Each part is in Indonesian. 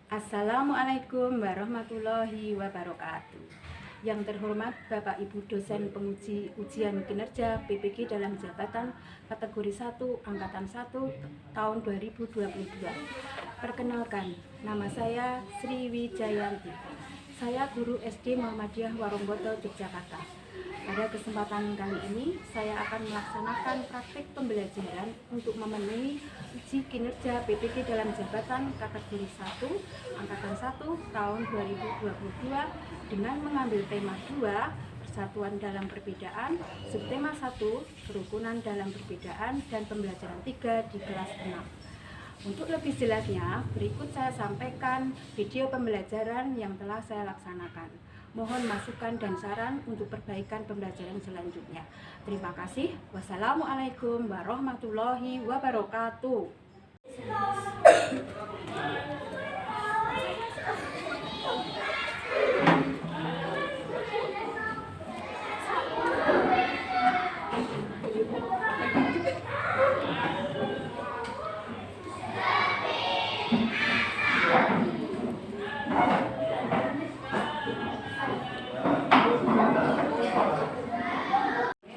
Assalamualaikum warahmatullahi wabarakatuh. Yang terhormat Bapak Ibu dosen penguji ujian kinerja PPG dalam jabatan kategori 1 angkatan 1 tahun 2022. Perkenalkan, nama saya Sri Wijayanti. Saya guru SD Muhammadiyah Warungboto, Yogyakarta. Pada kesempatan kali ini, saya akan melaksanakan praktik pembelajaran untuk memenuhi uji kinerja PPG dalam jabatan kategori 1, angkatan 1, tahun 2022 dengan mengambil tema 2, persatuan dalam perbedaan, subtema 1, kerukunan dalam perbedaan, dan pembelajaran 3 di kelas 6. Untuk lebih jelasnya, berikut saya sampaikan video pembelajaran yang telah saya laksanakan. Mohon masukan dan saran untuk perbaikan pembelajaran selanjutnya. Terima kasih. Wassalamualaikum warahmatullahi wabarakatuh.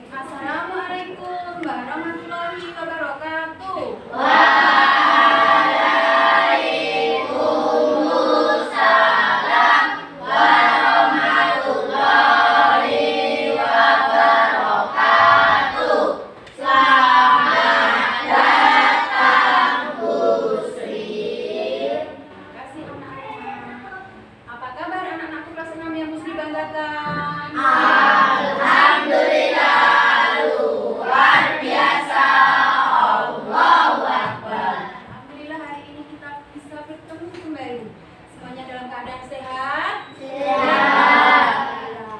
Assalamualaikum warahmatullahi wabarakatuh. Waalaikumsalam warahmatullahi wabarakatuh. Selamat datang Bu Sri. Terima kasih anak-anak. Apa kabar anak-anakku kelas 6 yang mesti banggakan? Alhamdulillah luar biasa. Allahu Akbar. Alhamdulillah hari ini kita bisa bertemu kembali. Semuanya dalam keadaan sehat? Sehat.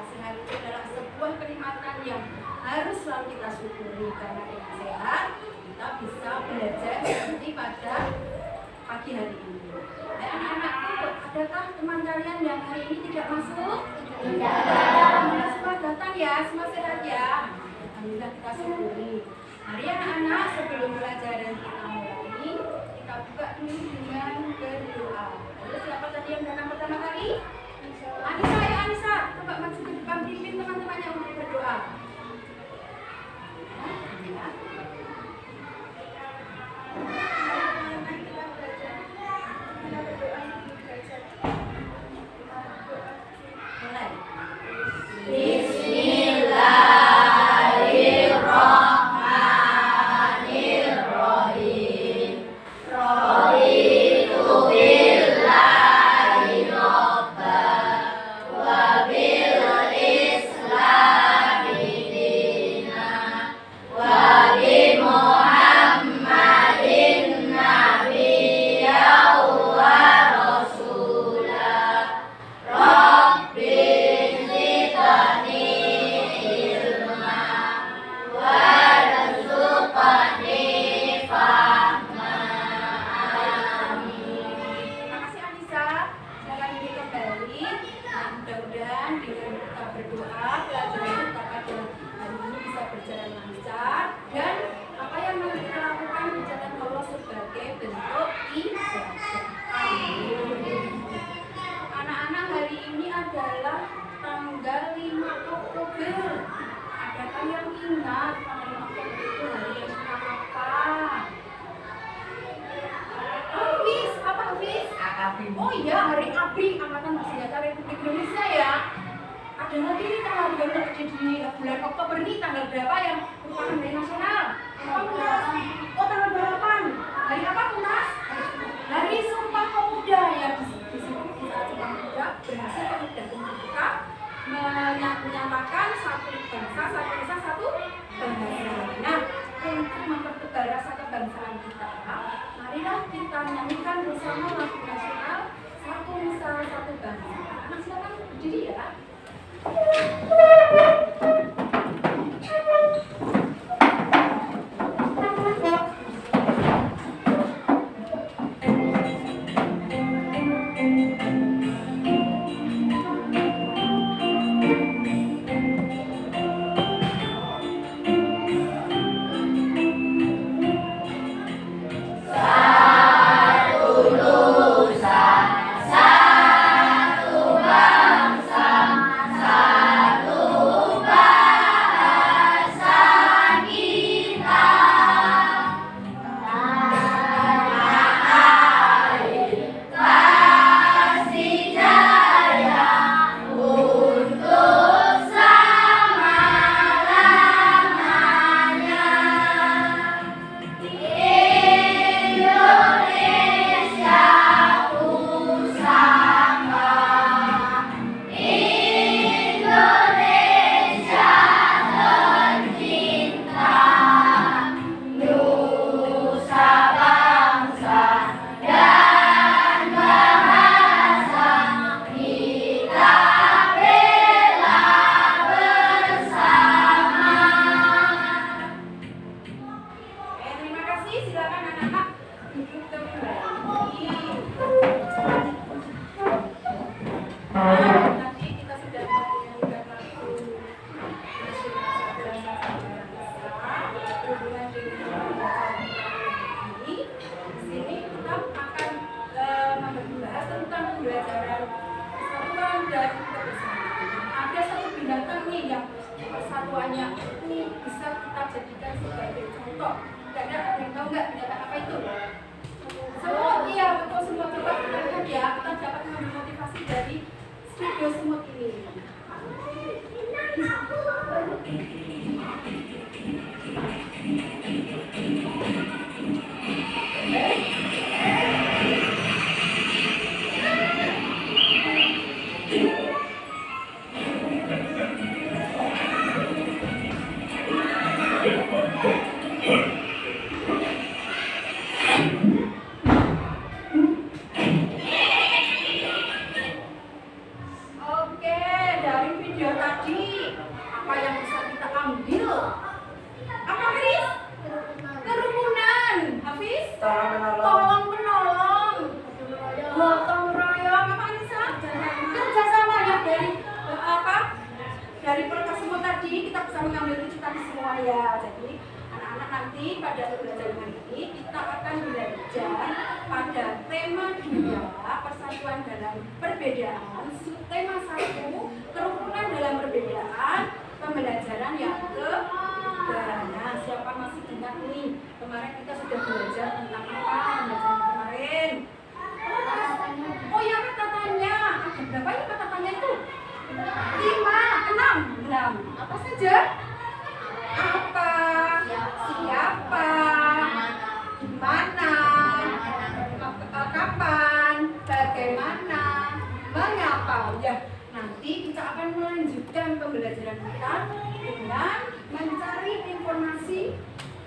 Sehat itu adalah sebuah kenikmatan yang harus selalu kita syukuri, karena dengan sehat kita bisa belajar seperti pada pagi hari ini. Anak-anakku, adakah teman kalian yang hari ini tidak masuk? Tidak. Semua datang ya, semua sehat ya. Alhamdulillah kita syukuri. Mari anak-anak, sebelum pelajaran kita mulai, kita buka dulu dengan berdoa. Lalu siapa tadi yang datang pertama kali? Anissa ya, Anissa. Coba maju ke depan, pimpin teman-temannya untuk berdoa. Ya. Mulai. Bismillahirrahmanirrahim. Raditu billahi robban wa bil islami dinan wa bi Muhammadin nabiyyan wa rasulah. Rabbi zidni ilma warzuqni fahma. Amin. Terima kasih Anissa. Silakan duduk kembali. Nah, mudah-mudahan dengan kita berdoa, pelajaran kita pada hari ini bisa berjalan lancar, dan apa yang mau kita lakukan di jalan Allah sebagai bentuk ibadah. Amin. Anak-anak, hari ini adalah tanggal 5 Oktober. Adakah yang ingat tanggal 5 Oktober itu hari yang apa? Hafiz, apa Hafiz? Oh iya, hari ABRI, Angkatan Bersenjata Republik Indonesia ya. Ada lagi nih tanggal baru ada di bulan Oktober ini, tanggal berapa yang merupakan hari nasional? Apa Tunas? Oh, tanggal 8. Hari apa Tunas? Hari Sumpah Pemuda ya. Di sini kita Sumpah Pemuda berhasil dan kita menyatakan satu bangsa, satu nusa, satu bangsa. Nah, untuk mempertebar rasa kebangsaan kita, marilah kita nyanyikan bersama lagu nasional Satu Nusa Satu Bangsa. Anak silakan berdiri ya. Kira-kira ada yang tahu nggak binatang apa itu? Semut, iya betul semut. Coba kita lihat ya, kita dapat mengambil motivasi dari video semut ini. Oke, dari video tadi apa yang bisa kita ambil? Apa Hafiz? Kerukunan. Hafiz? Tolong menolong. Gotong royong. Apa Anissa? Kerjasama ya dari apa? Dari program semua tadi kita bisa mengambil itu tadi semua ya. Jadi anak-anak nanti pada pembelajaran ini kita akan belajar pada tema 2 persatuan dalam perbedaan, tema 1 kerukunan dalam perbedaan, pembelajaran yang ke-3. Nah, siapa masih ingat nih kemarin kita sudah belajar tentang apa pembelajaran kemarin? Oh ya, kata-katanya ada berapa ya kata-katanya itu? 5, 6 apa saja? Apa, siapa, gimana, kapan, bagaimana, mengapa. Ya, nanti kita akan melanjutkan pembelajaran kita dengan mencari informasi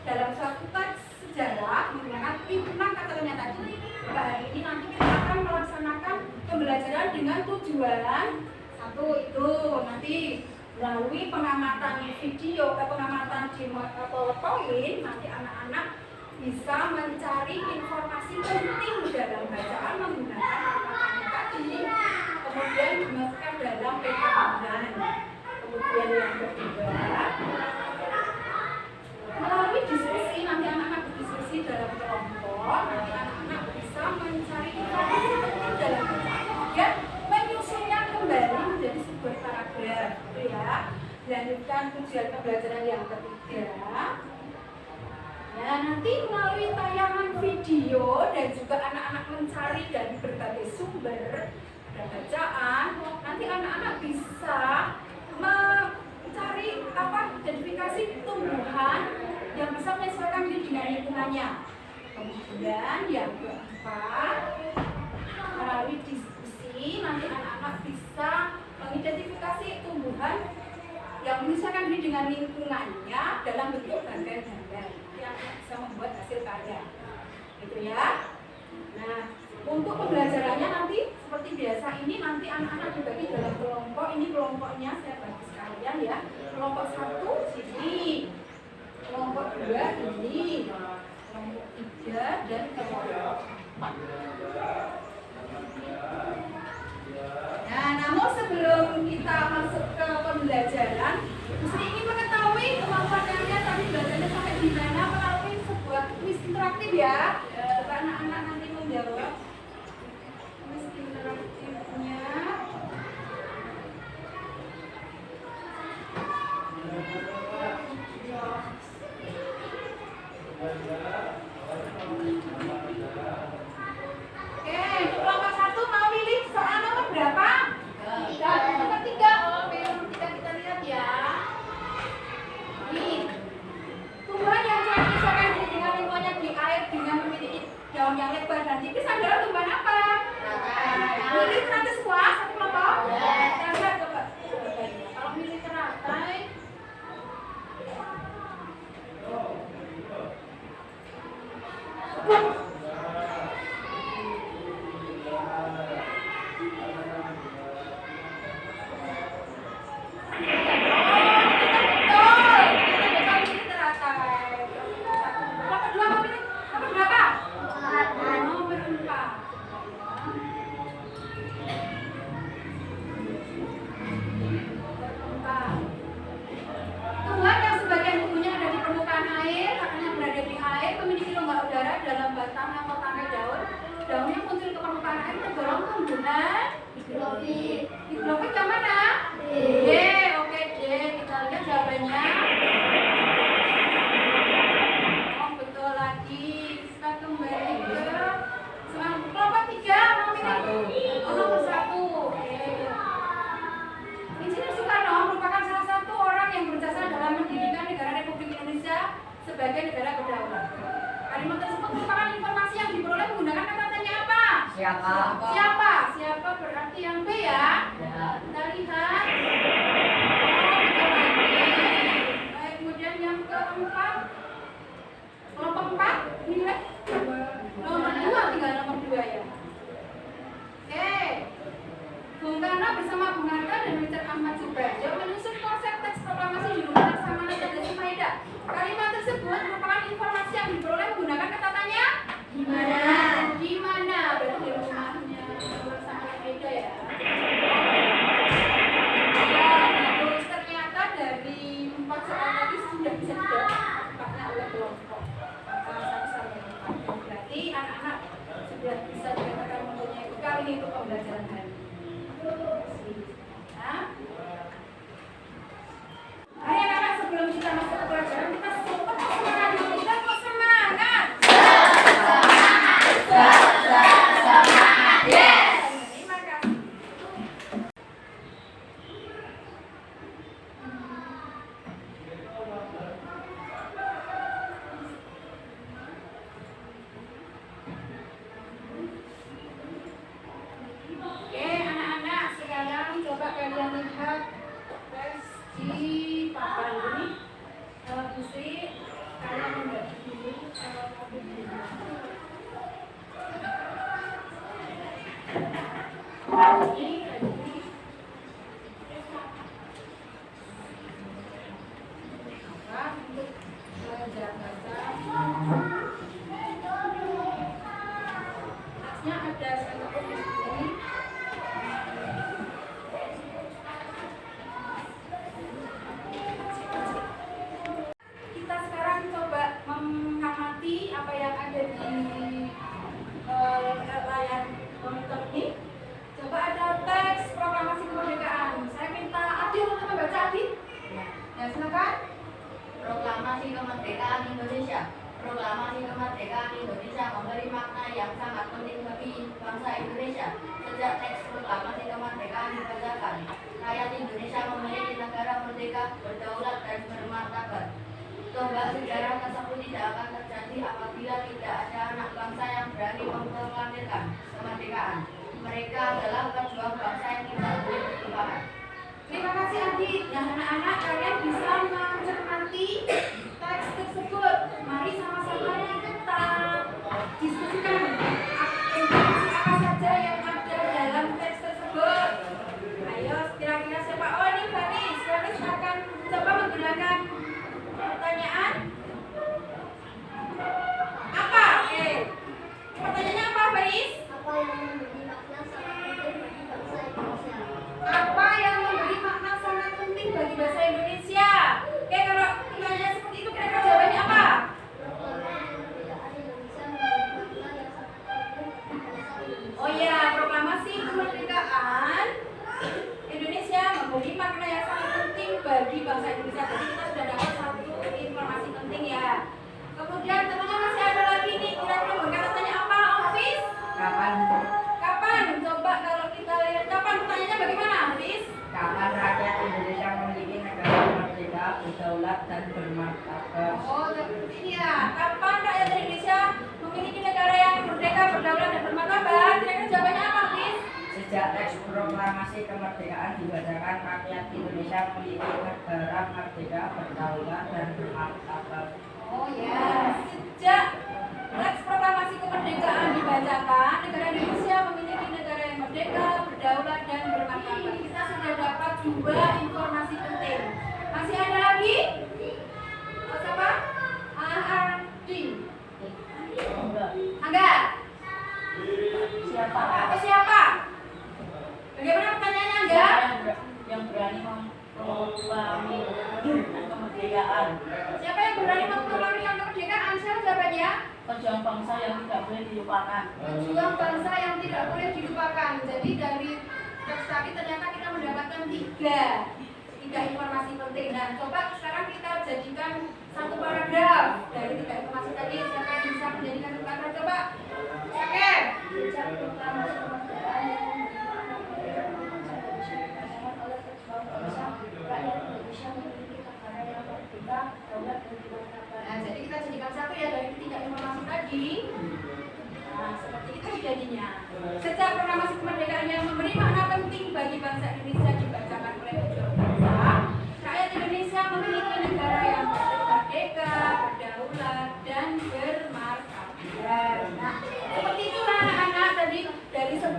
dalam suatu teks sejarah menggunakan 5 kata-katanya tadi. Hari ini nanti kita akan melaksanakan pembelajaran dengan tujuan 1 itu nanti melalui pengamatan video atau pengamatan di PowerPoint, nanti anak-anak bisa mencari informasi penting dalam bacaan menggunakan kata-kata tadi, kemudian dimasukkan dalam pengamalan. Kemudian yang kedua, melalui diskusi, nanti anak-anak berdiskusi dalam kelompok, nanti anak-anak bisa mencari informasi penting dalam bacaan, kemudian menyusunnya kembali menjadi sebuah paragraf, gitu ya. Dilanjutkan tujuan pembelajaran yang ketiga. Nah, nanti melalui tayangan video dan juga anak-anak mencari dari berbagai sumber dan bacaan, nanti anak-anak bisa mencari identifikasi tumbuhan yang bisa menyesuaikan diri dengan lingkungannya. Kemudian yang keempat, melalui diskusi nanti anak-anak bisa mengidentifikasi tumbuhan yang menyesuaikan diri dengan lingkungannya dalam bentuk gambar-gambar yang bisa membuat hasil karya, gitu ya. Nah, untuk pembelajarannya nanti seperti biasa ini nanti anak-anak dibagi dalam kelompok. Ini kelompoknya saya bagi sekalian ya. Kelompok 1 sini, kelompok 2 ini, kelompok 3 dan kelompok 4. Nah, namun sebelum kita masuk ke pembelajaran, Sri ingin mengetahui kemampuan kalian tadi belajarnya sampai di mana melalui sebuah kuis interaktif ya. Coba anak-anak nanti menjawab kuis interaktifnya. Oke, kelompok 1 mau pilih soal nomor berapa? 3. Nomor 3. Oh, nomor 3 kita lihat ya. Nih. Tumbuhan yang sangat menyesuaikan diri dengan lingkungannya di air dengan memiliki daun yang lebar dan tipis adalah tumbuhan apa? Milih teratai semua satu kelompok? Coba coba. Kalau milih teratai Hidrofit yang mana? D. Oke, D. Kita lihat jawabannya. Oh, betul. Siapa? Siapa berarti yang B ya? Kita lihat. Oh, kita lagi. Baik, kemudian yang keempat. Kelompok 4 nilai nomor 2, tinggal nomor 2 ya. Oke. Bung Karno bersama Bung Hatta dan Richard Ahmad Subarjo menyusun konsep teks proklamasi di Rumah Laksamana Pancasila Maeda. Kalimat tersebut merupakan informasi yang diperoleh menggunakan kata tanya di mana berarti di rumahnya Laksamana Maeda ya. Terus ternyata dari 4 soal tadi sudah bisa dijawab oleh kelompok. Berarti anak-anak sudah bisa dikatakan mempunyai bekal ini untuk pembelajaran hari ini. Ayo anak-anak, sebelum kita masuk ke pelajaran kita sempat semangat dulu. Kita kok semangat? Semangat, yes. Terima kasih. Oke anak-anak, sekarang coba kalian lihat tes di papan ini. Kalau bisa kalian membagi dulu untuk belajar bahasa. Teksnya ada satu di sini. Kita sekarang coba mengamati apa yang ada di layar monitor ini. Coba ada teks proklamasi kemerdekaan. Saya minta Adi untuk membaca, Adi. Ya, silakan. Proklamasi Kemerdekaan Indonesia. Proklamasi Kemerdekaan Indonesia memberi makna yang sangat penting bagi bangsa Indonesia. Sejak teks proklamasi kemerdekaan dibacakan, rakyat Indonesia memiliki negara merdeka, berdaulat dan bermartabat. Tonggak sejarah tersebut tidak akan terjadi apabila tidak ada anak bangsa yang berani memproklamirkan kemerdekaan. Mereka adalah pejuang bangsa yang tidak boleh dilupakan. Terima kasih Adi. Nah anak-anak, kalian bisa mencermati teks tersebut. Mari sama-sama kita diskusikan informasi apa saja yang ada dalam teks tersebut. Ayo kira-kira siapa? Oh ini Faris. Faris akan coba menggunakan pertanyaan. Apa? Oke. Pertanyaannya apa Faris? Apa yang memberi makna sangat penting bagi bahasa Indonesia? Oke, kalau pertanyaan seperti itu kira-kira jawabannya apa? Oh ya, proklamasi kemerdekaan Indonesia memberi makna yang sangat penting bagi bangsa Indonesia. Jadi kita sudah dapat satu informasi penting ya. Kemudian tentunya masih ada lagi nih, kira-kira berkata tanya apa, Ofis? Kapan? Kapan? Coba kalau kita lihat kapan, pertanyaannya bagaimana, Ofis? Kapan rakyat Indonesia memiliki negara merdeka, berdaulat dan bermartabat? Oh, seperti ini ya. Kapan rakyat Indonesia memiliki negara yang merdeka, berdaulat dan bermartabat? Kira-kira jawabannya apa, Ofis? Sejak teks proklamasi kemerdekaan dibacakan, rakyat Indonesia memiliki negara merdeka, berdaulat dan bermartabat. Oh ya, sejak teks proklamasi kemerdekaan dibacakan, negara Indonesia memiliki negara yang merdeka, berdaulat dan bermartabat. Kita sudah dapat 2 informasi penting. Masih ada lagi? Oh, siapa? Ardi. Angga. Siapa? Atau siapa? Bagaimana pertanyaannya Angga? Yang berani memproklamirkan kemerdekaan. Siapa yang berani memproklamirkan kemerdekaan? Siapa jawabannya? Pejuang bangsa yang tidak boleh dilupakan. Pejuang bangsa yang tidak boleh dilupakan. Jadi dari teks tadi ternyata kita mendapatkan 3 informasi penting. Nah, coba sekarang kita jadikan satu paragraf dari 3 informasi tadi. Siapa yang bisa menjadikan satu paragraf? Coba. Oke. Sejak proklamasi kemerdekaan yang oleh pejuang bangsa, rakyat Indonesia memiliki negara yang merdeka, berdaulat dan bermartabat. Nah, jadi kita jadikan satu ya dari 3 informasi tadi. Nah, seperti itu jadinya. Sejak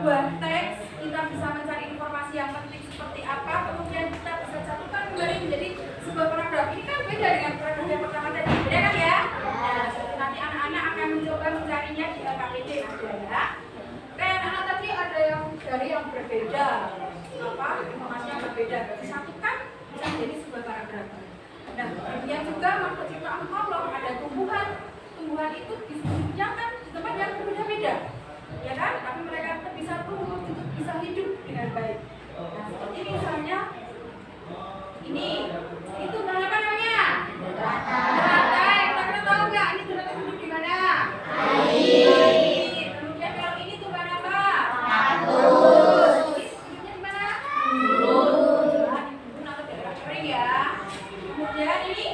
sebuah teks kita bisa mencari informasi yang penting seperti apa, kemudian kita bisa satukan kembali menjadi sebuah paragraf. Ini kan beda dengan paragraf yang pertama tadi, beda kan ya? Nah, nanti anak-anak akan mencoba mencarinya di LKPD ada ya. Kayak anak tadi ada yang dari yang berbeda, informasi yang berbeda, disatukan bisa menjadi sebuah paragraf. Nah, kemudian juga makhluk ciptaan Allah ada tumbuhan itu diskusinya kan di tempat yang berbeda-beda, ya kan? Tapi mereka tetap bisa tumbuh, tetap bisa hidup dengan baik. Nah, seperti misalnya ini, itu apa namanya? Teratai. Kita tahu nggak ini teratai hidup di mana? Air. Kemudian kalau ini tuh apa? Kaktus. Hidupnya di mana? Gunung. Atau daerah kering ya. Kemudian ini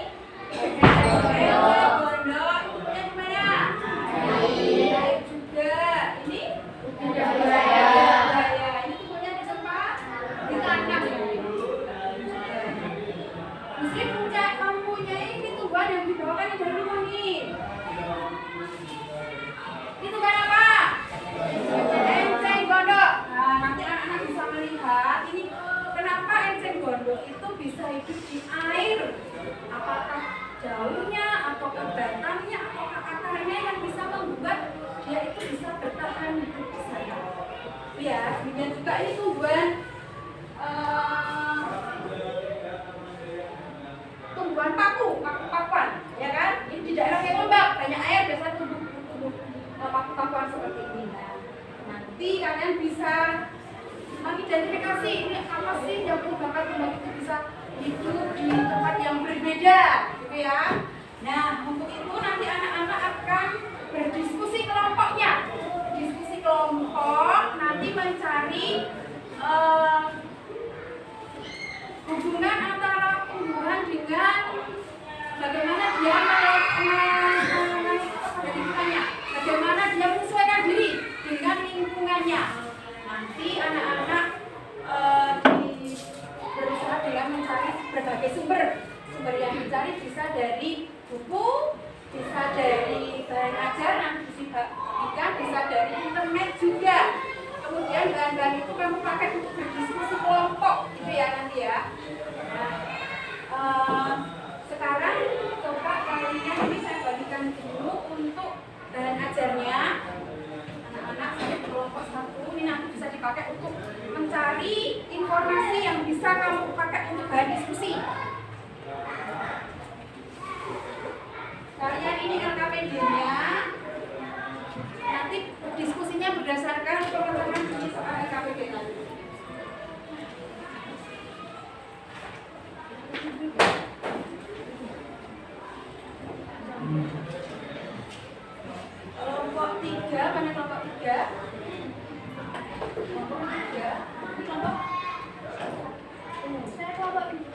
itu bisa hidup di air. Apakah daunnya atau batangnya atau akarnya yang bisa membuat dia itu bisa bertahan hidup di sana. Ya, kemudian juga ini tumbuhan pakuan, ya kan? Ini di daerah yang lembab, banyak air biasa tumbuh pakuan seperti ini. Nah, nanti kalian bisa mengidentifikasi ini apa sih yang menyebabkan tumbuhan itu bisa hidup di tempat yang berbeda, gitu ya. Nah, untuk itu nanti anak-anak akan berdiskusi kelompoknya. Diskusi kelompok nanti mencari hubungan antara tumbuhan dengan bagaimana dia bagaimana dia menyesuaikan diri dengan lingkungannya. Nanti anak-anak berusaha dengan mencari berbagai sumber yang dicari bisa dari buku, bisa dari bahan ajar, nanti dibagikan, bisa dari internet juga. Kemudian bahan-bahan itu kamu pakai untuk berdiskusi kelompok, gitu ya nanti ya. Nah, sekarang coba kalian ini saya bagikan dulu untuk bahan ajarnya. Anak-anak saya kelompok 1 ini nanti bisa dipakai untuk mencari informasi yang bisa kamu pakai untuk bahan diskusi. Kalian ini LKPD-nya nanti diskusinya berdasarkan pengalaman di soal LKPD nanti. Kelompok 3, mana kelompok 3? Kelompok 3, ini kelompok saya kelompok 3.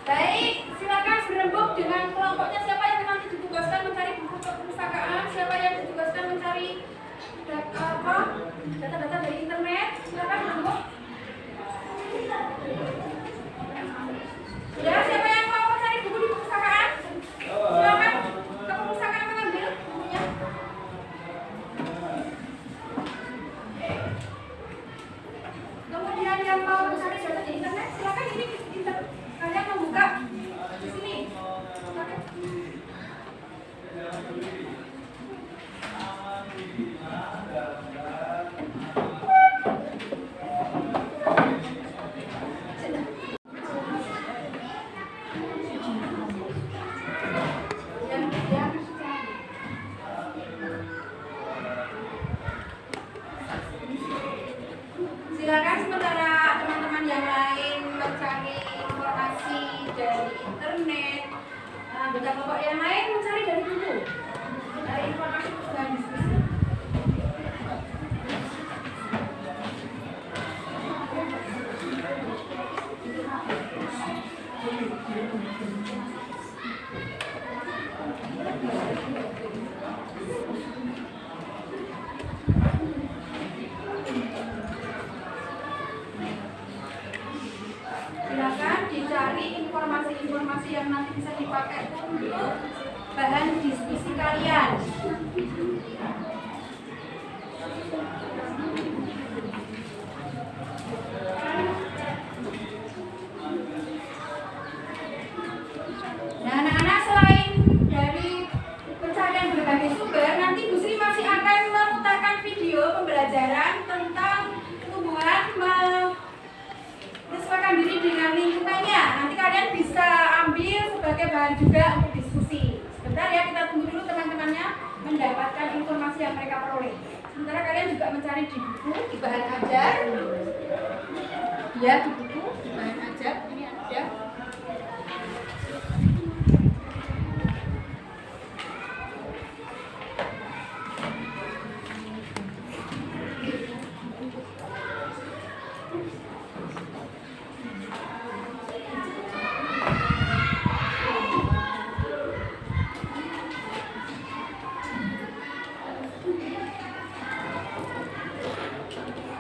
Baik, silakan berembuk dengan kelompoknya. Siapa yang nanti ditugaskan mencari buku perpustakaan, siapa yang ditugaskan mencari data-data dari internet, silakan berembuk. Ya, siapa yang mau mencari buku di perpustakaan? Silakan ke perpustakaan mengambil bukunya. Kemudian yang mau mencari data di internet, silakan ini kalian membuka di sini. Silakan sementara teman-teman yang lain mencari informasi dari internet, anggota kelompok yang lain mencari dari buku, dari informasi dan diskusi. Silakan dicari informasi-informasi yang nanti bisa dipakai untuk bahan diskusi kalian. Nah, anak-anak, selain dari pencarian berbagai sumber, nanti Bu Sri masih akan memutarkan video pembelajaran tentang tumbuhan menyesuaikan diri dengan lingkungannya. Nanti kalian bisa ambil sebagai bahan juga untuk diskusi. Sebentar ya, kita tunggu dulu teman-temannya mendapatkan informasi yang mereka peroleh. Sementara kalian juga mencari di buku, di bahan ajar. Ya, di buku, di bahan ajar ini ada.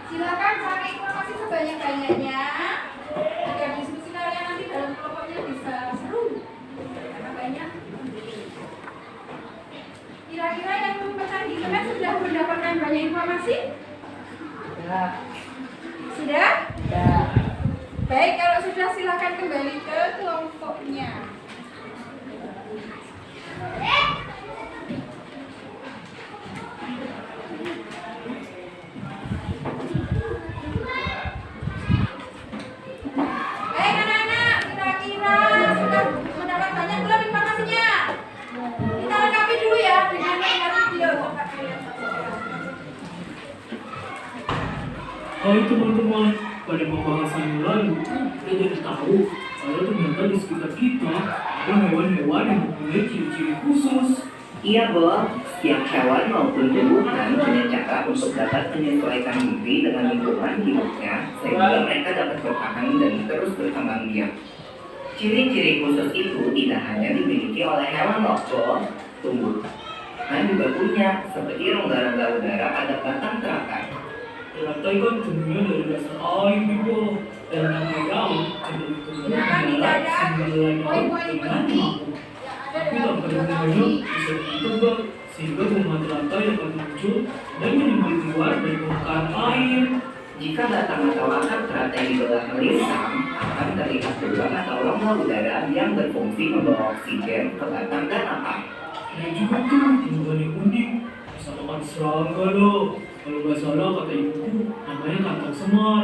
Silakan cari informasi sebanyak-banyaknya agar diskusi kalian nanti dalam kelompoknya bisa seru karena banyak. Kira-kira yang mencari di internet sudah mendapatkan banyak informasi? Sudah? Baik, kalau sudah silakan kembali ke kelompoknya. Baik anak-anak, kira-kira sudah mendapat banyak belum informasinya? Kita lengkapi dulu ya dengan melihat video. Hai teman-teman, pada pembahasan yang lalu, kita jadi tahu kalau ternyata di sekitar kita ada hewan-hewan yang mempunyai ciri-ciri khusus. Iya, Bob. Setiap hewan maupun tumbuhan punya cara untuk dapat menyesuaikan diri dengan lingkungan hidupnya sehingga mereka dapat bertahan dan terus berkembang biak. Ciri-ciri khusus itu tidak hanya dimiliki oleh hewan loh, Bob. Tumbuhan juga punya, seperti rongga-rongga udara pada batang teratai. Teratai kan tumbuhnya dari dasar air gitu, dan namanya daun cenderung tumbuh Silakan mendarat dicatat sehingga daun poin-poin dengan penting mampu. yang ada Tapi dalam tak video pada tadi. bisa ditebak sehingga bunga teratai dapat muncul dan menyebar keluar dari permukaan air. Jika batang atau akar teratai dibelah melisam, akan terlihat lubang atau rongga udara yang berfungsi membawa oksigen ke batang dan akar. Ada juga tuh tumbuhan yang unik, bisa makan serangga loh. Kalau nggak salah kata ibuku, namanya kantong semar.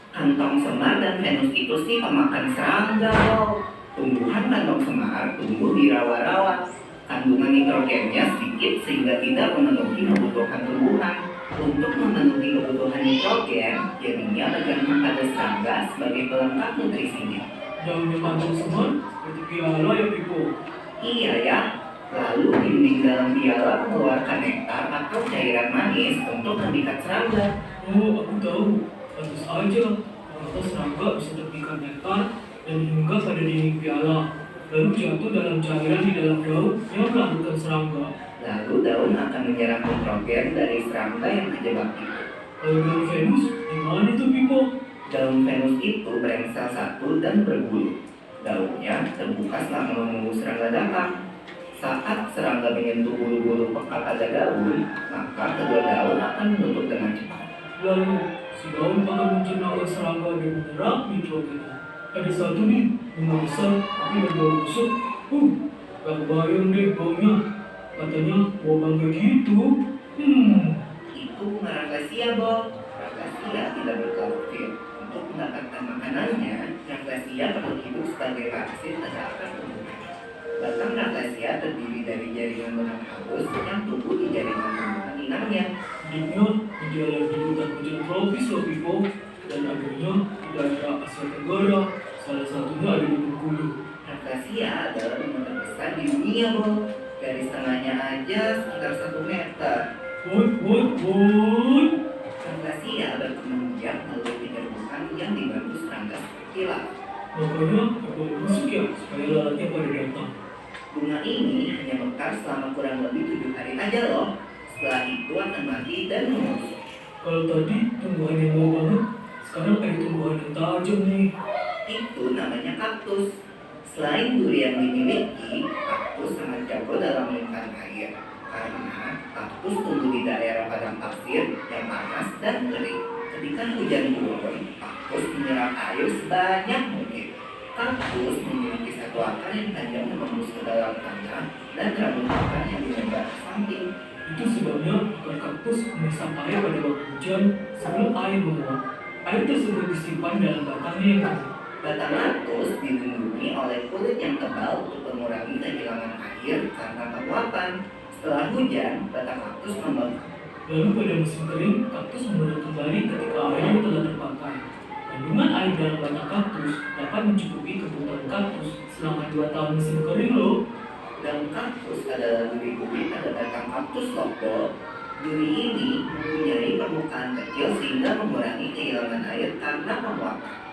Kantong semar dan Venus itu sih pemakan serangga loh. Tumbuhan kantong semar tumbuh di rawa-rawa. Kandungan nitrogennya sedikit sehingga tidak memenuhi kebutuhan tumbuhan. Untuk memenuhi kebutuhan nitrogen, jadinya bergantung pada serangga sebagai pelengkap nutrisinya. Daunnya kantong semar seperti piala ya Pipo. Iya ya. Lalu dinding dalam piala mengeluarkan nektar atau cairan manis untuk memikat serangga. Oh, aku tahu. Pantas aja, ternyata serangga bisa terpikat nektar dan hingga pada dinding piala. Lalu jatuh dalam cairan di dalam daun yang melahirkan serangga. Lalu daun akan menyerap nitrogen dari serangga yang terjebak itu. Kalau daun Venus, gimana tuh Pipo? Daun Venus itu berengsel satu dan berbulu. Daunnya terbuka selama menunggu serangga datang. Saat serangga menyentuh bulu-bulu pekat pada daun, maka kedua daun akan menutup dengan cepat. Lalu, si daun akan mencernakan serangga dan menyerap nitrogen. Ada satu nih, bunga besar tapi berbau busuk. Gak kebayang deh baunya. Katanya bau bangga gitu. Itu bunga rakasia, Bob. Rakasia tidak berklorofil. Untuk mendapatkan makanannya, rakasia perlu hidup sebagai vaksin pada akar tumbuhan. Batang rakasia terdiri dari jaringan benang halus yang tumbuh di jaringan tumbuhan inangnya. Hidupnya berjalan di hutan hujan tropis loh Pipo. Dan akhirnya di daerah Asia Tenggara. Salah satunya ada di Bengkulu. Rakasia adalah bunga terbesar di dunia, Bob. Garis tengahnya aja sekitar 1 meter. Woi. Rakasia berkembang biak melalui penyerbukan yang dibantu serangga seperti lalat. Makanya boleh busuk ya supaya lalatnya pada datang. Bunga ini hanya mekar selama kurang lebih 7 hari aja loh. Setelah itu akan mati dan membusuk. Kalau tadi tumbuhan yang mau banget, sekarang ada tumbuhan yang tajam nih. Itu namanya kaktus. Selain duri yang dimiliki, kaktus sangat jago dalam menyimpan air. Karena kaktus tumbuh di daerah padang pasir yang panas dan kering. Ketika hujan turun, kaktus menyerap air sebanyak mungkin. Kaktus memiliki satu akar yang tajam menembus ke dalam tanah dan rambut akar yang dilebar ke samping. Itu sebabnya akar kaktus menyesap air pada waktu hujan sebelum air menguap. Air tersebut disimpan dalam batangnya yang kering. Batang kaktus dilindungi oleh kulit yang tebal untuk mengurangi kehilangan air karena penguapan. Setelah hujan, batang kaktus membengkak. Lalu pada musim kering, kaktus menurun kembali ketika airnya telah terpakai. Kandungan air dalam batang kaktus dapat mencukupi kebutuhan kaktus selama 2 tahun musim kering loh. Daun kaktus adalah duri kulit pada batang kaktus lombok. Duri ini mempunyai permukaan kecil sehingga mengurangi kehilangan air karena penguapan.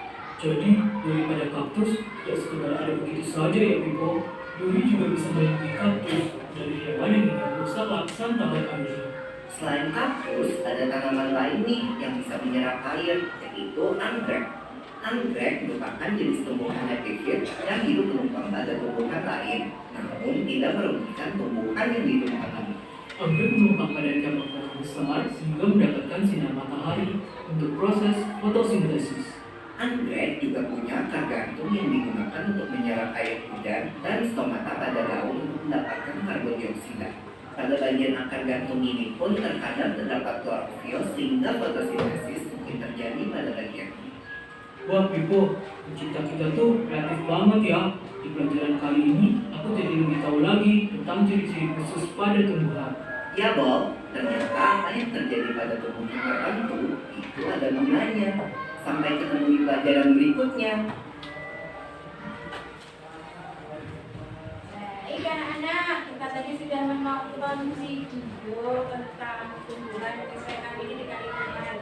Jadi, daripada kaktus tidak sekedar ada begitu saja ya Pipo. Duri juga bisa melindungi kaktus dari hewan yang ingin merusak lapisan tahan airnya. Selain kaktus, ada tanaman lain nih yang bisa menyerap air, yaitu anggrek. Anggrek merupakan jenis tumbuhan epifit yang hidup menumpang pada tumbuhan lain, namun tidak merugikan tumbuhan yang ditumpangi. Anggrek menumpang pada cabang pohon besar sehingga mendapatkan sinar matahari untuk proses fotosintesis. Anggrek juga punya akar gantung yang digunakan untuk menyerap air hujan dan stomata pada daun untuk mendapatkan karbon dioksida. Pada bagian akar gantung ini pun terkadang terdapat klorofil sehingga fotosintesis mungkin terjadi pada bagian ini. Wah Pipo, pencipta kita tuh kreatif banget ya. Di pelajaran kali ini, aku jadi lebih tahu lagi tentang ciri-ciri khusus pada tumbuhan. Ya Bob, ternyata apa yang terjadi pada tumbuhan tertentu itu ada gunanya. Sampai ketemu di pelajaran berikutnya. Baik anak-anak, kita tadi sudah menonton video tentang tumbuhan kesuaian ini di lingkungan.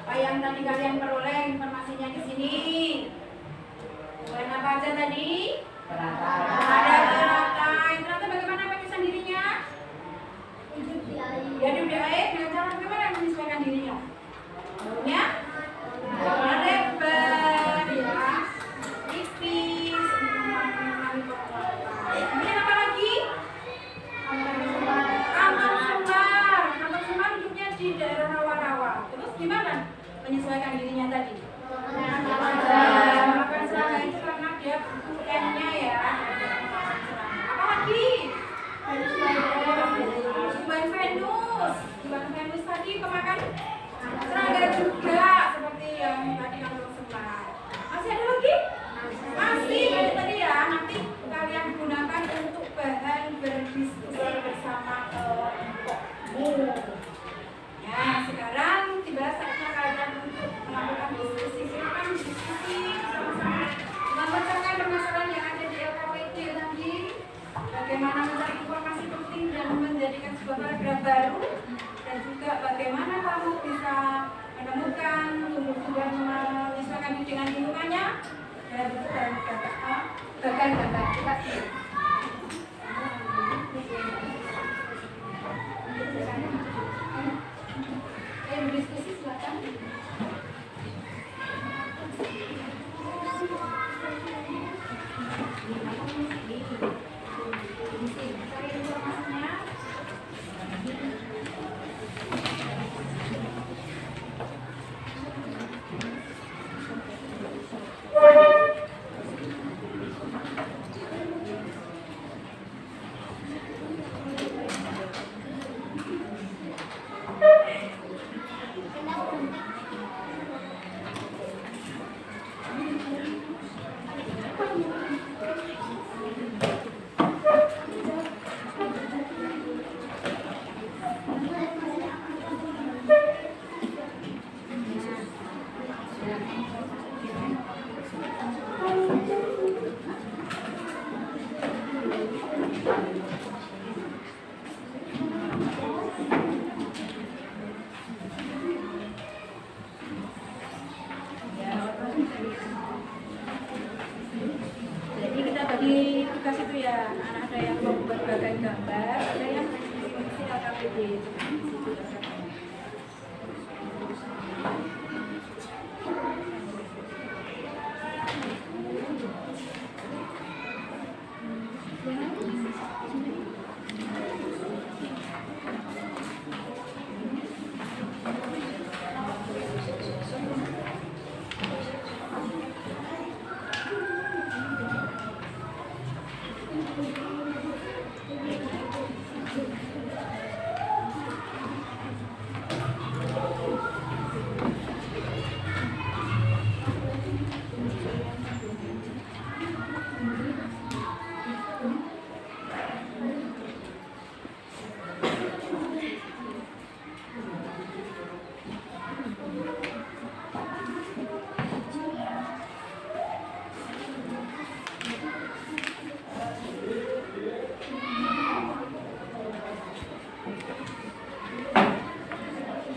Apa yang tadi kalian peroleh informasinya di sini? Tumbuhan apa aja tadi? Ada teratai. Teratai bagaimana menyesuaikan dirinya? Ya hidup di air dengan cara bagaimana menyesuaikan dirinya? Baunya? Lebar ya, tipis. Kemudian apa lagi? Kantong semar hidupnya di daerah rawa-rawa. Terus gimana menyesuaikan dirinya tadi? Makan serangga itu karena dia M-nya ya. Apa lagi? Suban Venus tadi kemakan serangga juga seperti yang tadi kantong semar. Masih ada lagi? Masih banyak tadi ya. Nanti kalian gunakan untuk bahan berdiskusi bersama kelompokmu. Ya, sekarang tiba saatnya kalian untuk melakukan diskusi. Silakan diskusi bersama-sama. Memecahkan permasalahan yang ada di LKPD tadi. Bagaimana mencari informasi penting dan menjadikan sebuah paragraf baru. Dan juga bagaimana kamu bisa menemukan tumbuh-tumbuhan menyesuaikan diri dengan lingkungannya dan itu bahan gambar kita sih. Ayo berdiskusi silakan. Cari informasinya. di tugas itu ya, anak ada yang membuat bagian gambar, ada yang mengisi LKPD itu kan di situ ada.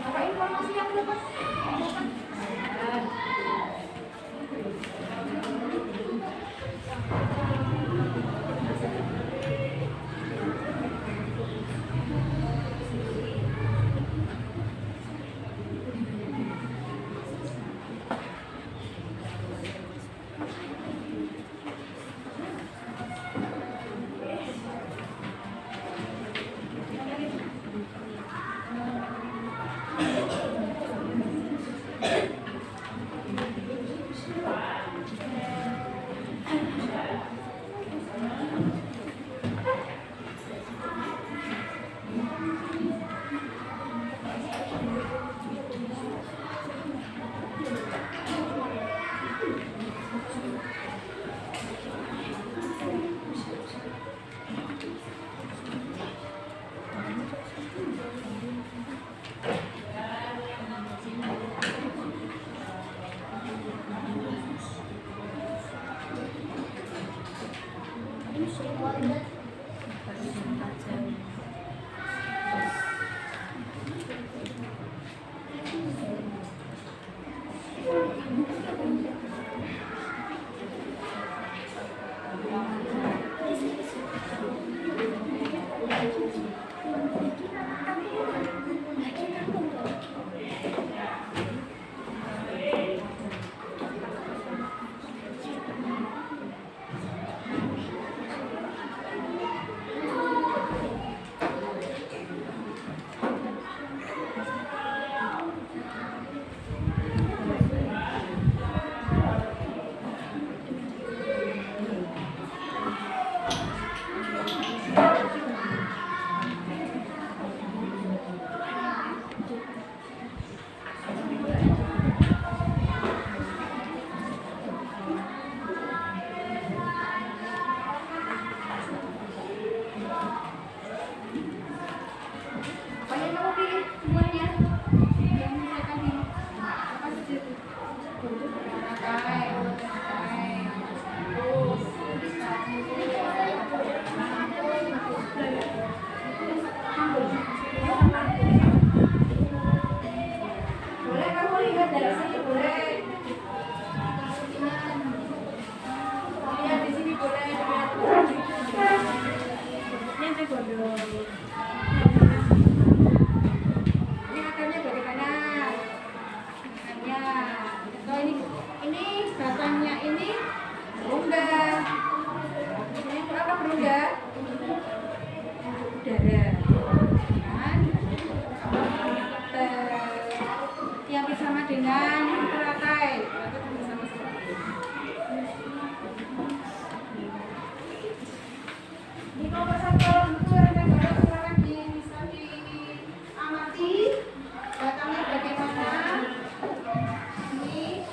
Apa informasi yang dapat? Yang bersama dengan teratai bersama seperti ini. Nomor 1 buku rekan-rekan silakan bisa diamati datangnya bagaimana. Ini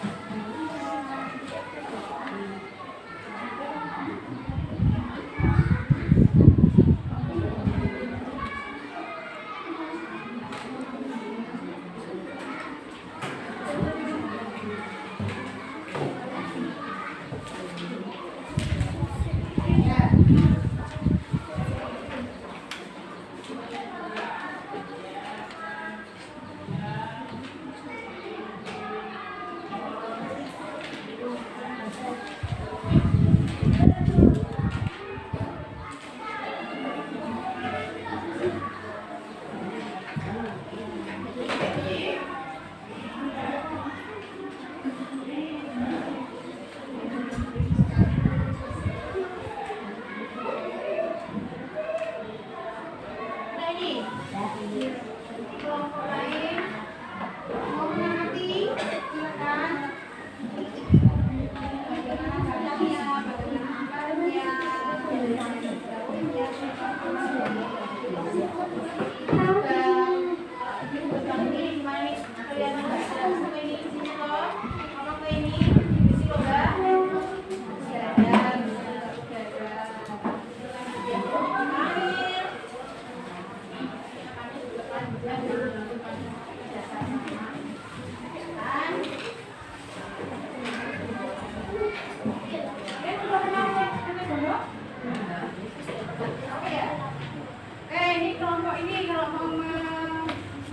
Ini kelompok ini kalau mau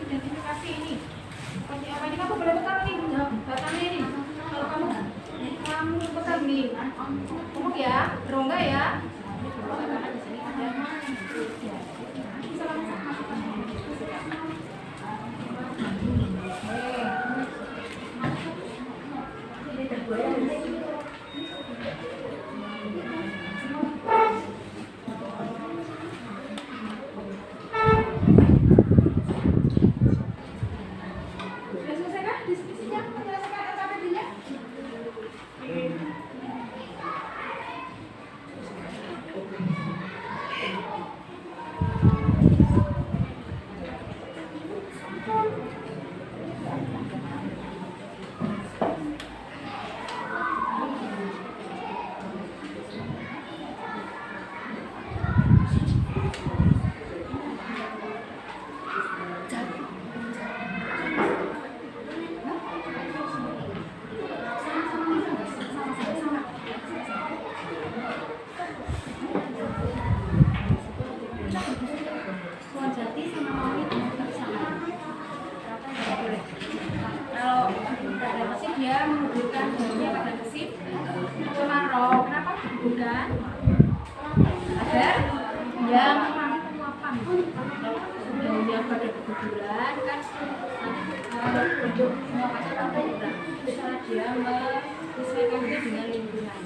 identifikasi ini. Apa ini kamu boleh pegang nih, datanya ini. Kalau kamu pegang nih, kamu ya, rongga ya. Sudah selesai kan diskusinya? Menyelesaikan LKPD-nya? Jati sama mau itu sama. Kalau pada mesin dia menghubungkan daunnya pada mesin kemarau. Kenapa dihubungkan? Agar dia mengurangi penguapan. Daunnya pada keguguran kan untuk penguapannya kan berkurang. Setelah dia menyesuaikan itu dengan lingkungan.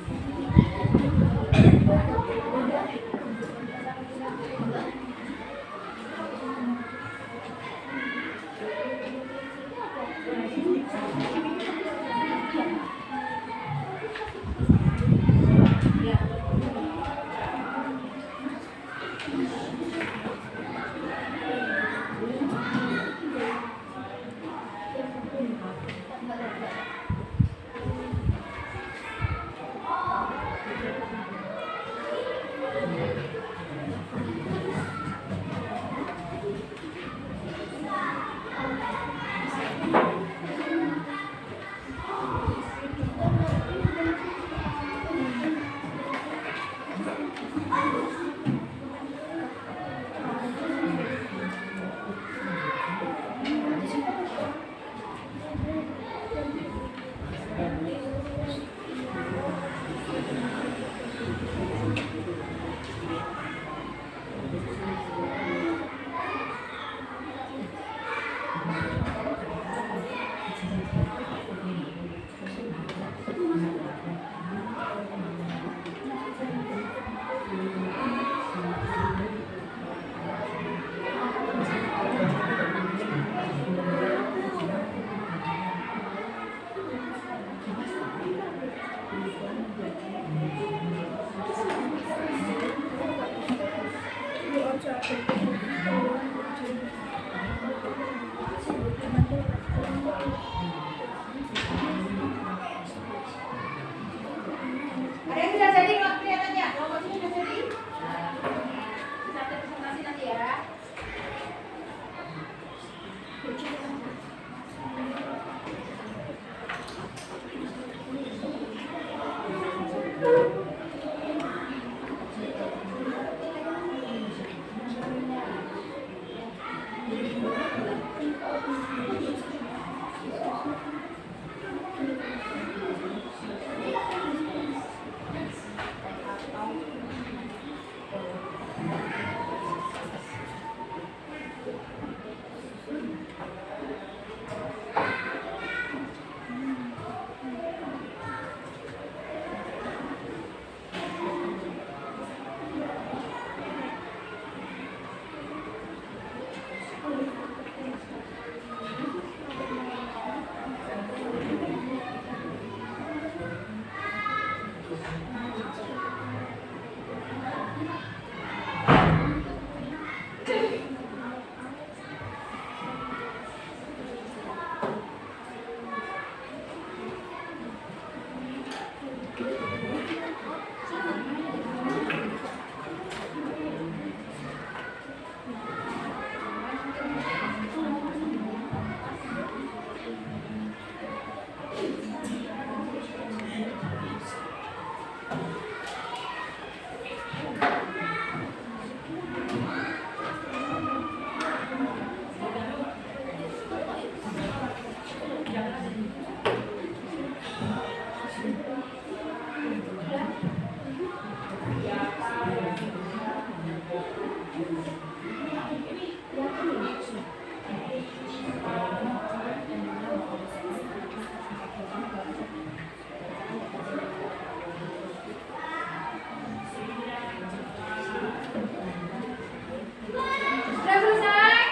Sudah selesai?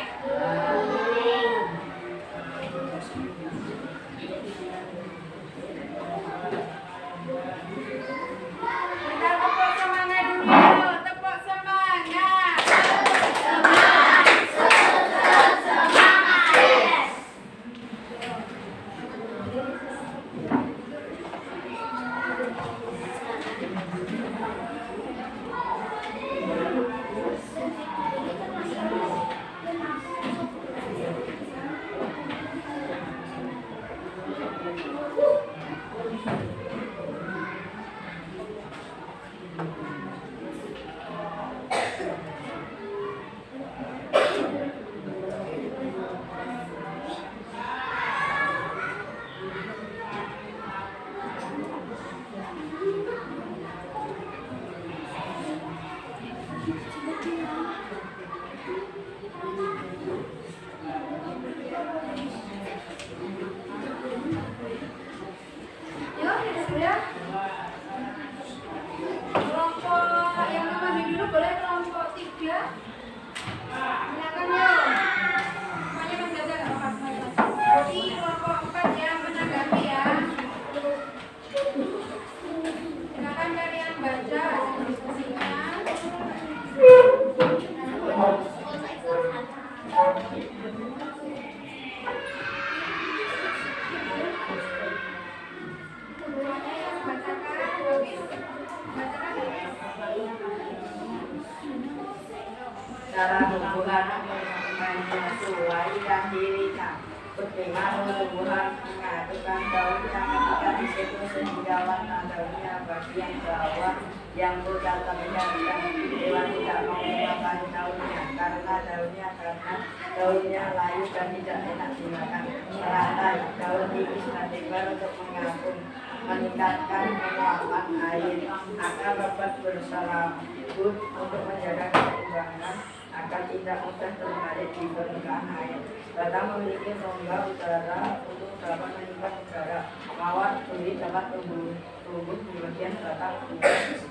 Kita tepuk semangat dulu, tepuk semangat. Yuk, sudah. Kelompok yang mandi dulu boleh kelompok 3. Silakan yuk. Semuanya masih ada nggak apa-apa. Jadi kelompok 4 yang menanggapi ya. Silakan kalian baca hasil diskusinya. Semuanya yang bacakan habis. Bacakan habis. Cara hubungan menyesuai dan dirinya. Bagaimana hubungan mengajukan daun yang ketika di situ sehingga warna daunnya bagian bawah yang sudah terlihat dan Dewan tidak mau memakan daunnya karena daunnya layu dan tidak enak dimakan. Teratai daun tipis dan lebar untuk mengapung, meningkatkan penguapan air agar dapat berserabut untuk menjaga keseimbangan agar tidak mudah terbalik di permukaan air. Batang memiliki rongga udara untuk dapat meningkat udara. Mawar duri dapat tumbuh di bagian batang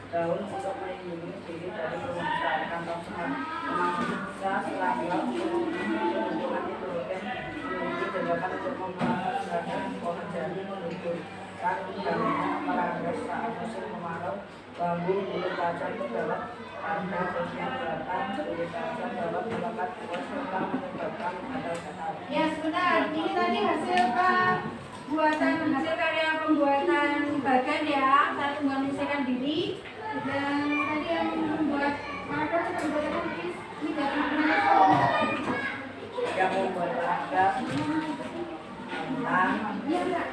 daun untuk melindungi diri dari pemangsa kantong serat. Pemangsa serangga hubungan nitrogen memiliki jebakan untuk memperagakan pohon jati menuju daunnya meranggas saat musim kemarau. Bambu bulu kacang terdapat pada bagian batang bulu kacang dapat melekat kuat serta menyebabkan ada gatal. Ya sebentar, ini tadi hasil karya pembuatan bagan ya. Saya tunggu menyelesaikan diri. Dan tadi yang membuat ada pembuatan lukis ini dari mana? Yang membuat ragam tentang Iya enggak?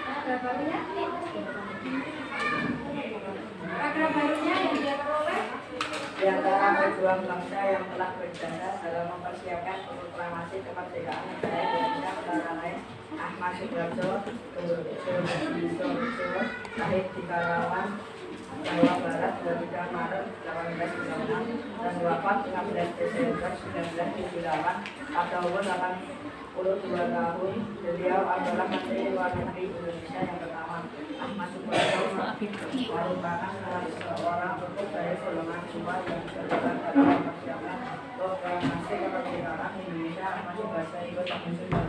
Paragraf barunya? Paragraf barunya yang dia peroleh di antara pejuang bangsa yang telah berjasa dalam mempersiapkan proklamasi kemerdekaan negara Indonesia antara lain Ahmad Sudarso, lahir di Karawang, Jawa Barat 23 Maret 1896 dan wafat 15 Desember 1978 pada umur 82 tahun. Beliau adalah Menteri Luar Negeri Indonesia yang pertama. Ahmad Sudarso merupakan salah seorang tokoh dari golongan tua yang terlibat dalam persiapan proklamasi kemerdekaan Indonesia. Ahmad Sudarso ikut menyusun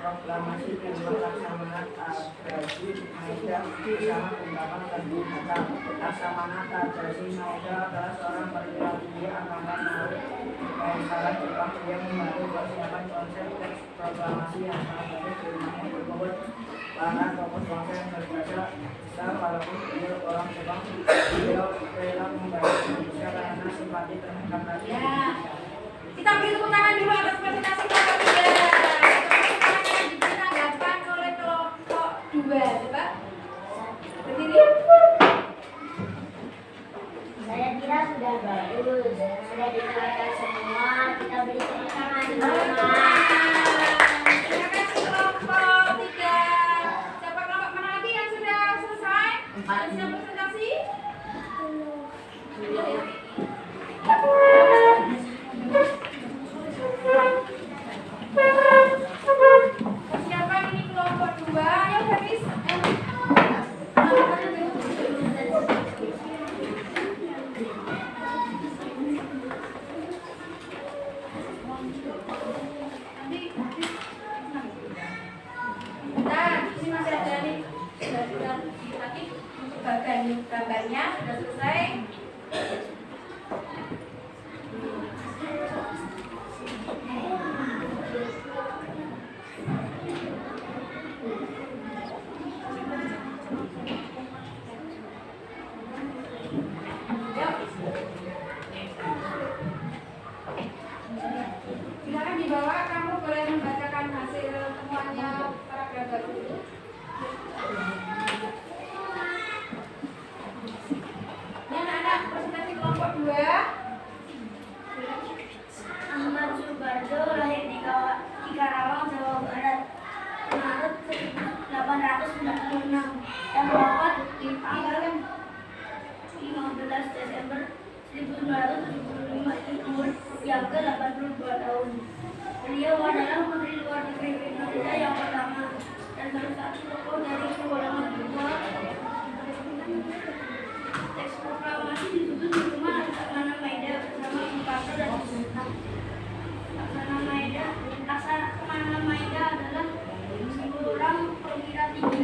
proklamasi di luar Laksamana Tabrasi Maeda bersama ungkapan Bung Hatta. Laksamana Tabrasi Maeda adalah seorang perwira tinggi angkatan laut Kaisaran Jepang yang membantu persiapan konsep teks proklamasi yang sangat baik di rumahnya berkumpul para tokoh bangsa yang berbeda besar. Walaupun beliau orang Jepang, beliau rela membantu Indonesia karena simpati terhadap rakyat Indonesia. kita beri tepuk tangan dulu atas presentasi kelompok 3. Ditanggapan oleh kelompok 2, coba berdiri. Saya kira sudah bagus, sudah dijelaskan semua. Kita beri tepuk tangan. ujian gambarnya sudah selesai. Silakan dibawa, kamu boleh membacakan hasil temuannya paragraf baru. Ini anak-anak presentasi kelompok 2. Ahmad Subarjo lahir di Karawang, Jawa Barat, Maret 1896 dan wafat di tanggal 15 Desember 1975 di umur yang ke-82 tahun. Beliau adalah Menteri Luar Negeri Indonesia yang pertama dan salah satu tokoh dari golongan kedua. Teks proklamasi disusun di rumah Laksamana Maida bersama Bung Karno dan Bung Laksamana Maida adalah seorang perwira tinggi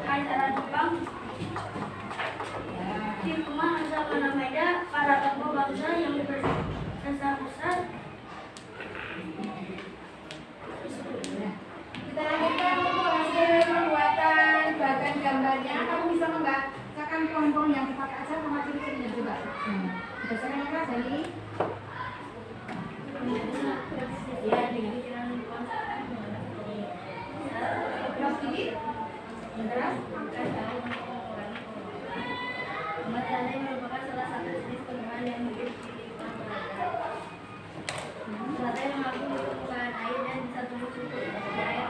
Kaisar Jepang. Di rumah Laksamana Maida, para tokoh bangsa yang berjasa besar. Kita lanjutkan untuk hasil pembuatan bagan gambarnya. Kamu bisa membacakan kelompok yang dipakai aja sama ciri-cirinya juga. Berdasarkan apa dari? Ya, dengan pikiran Terus sedikit. Terus. Matahari merupakan salah satu jenis tumbuhan yang hidup di lingkungan telaga. Matahari mampu permukaan air dan bisa tumbuh subur di air.